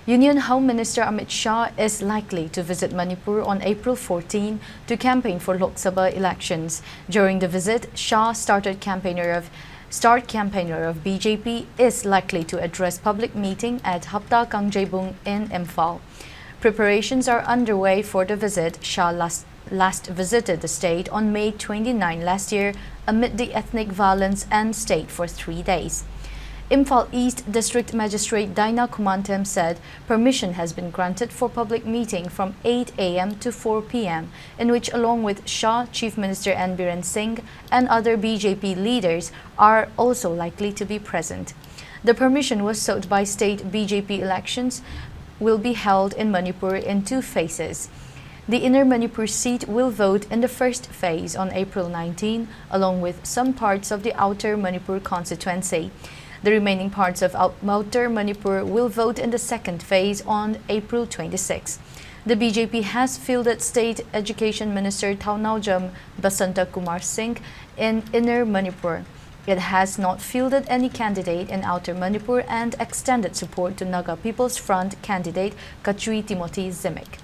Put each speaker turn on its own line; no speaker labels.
Union Home Minister Amit Shah is likely to visit Manipur on April 14 to campaign for Lok Sabha elections. During the visit, Shah, star campaigner of BJP, is likely to address public meeting at Hapta Kangjebung in Imphal. Preparations are underway for the visit. Shah last visited the state on May 29 last year amid the ethnic violence and stayed for 3 days. Imphal East District Magistrate Daina Kumantem said permission has been granted for public meeting from 8 a.m. to 4 p.m. in which, along with Shah, Chief Minister N. Biren Singh and other BJP leaders are also likely to be present. The permission was sought by state BJP elections will be held in Manipur in 2 phases. The Inner Manipur seat will vote in the first phase on April 19, along with some parts of the Outer Manipur constituency. The remaining parts of Outer Manipur will vote in the second phase on April 26. The BJP has fielded State Education Minister Thaunawjam Basanta Kumar Singh in Inner Manipur. It has not fielded any candidate in Outer Manipur and extended support to Naga People's Front candidate Kachui Timothy Zimik.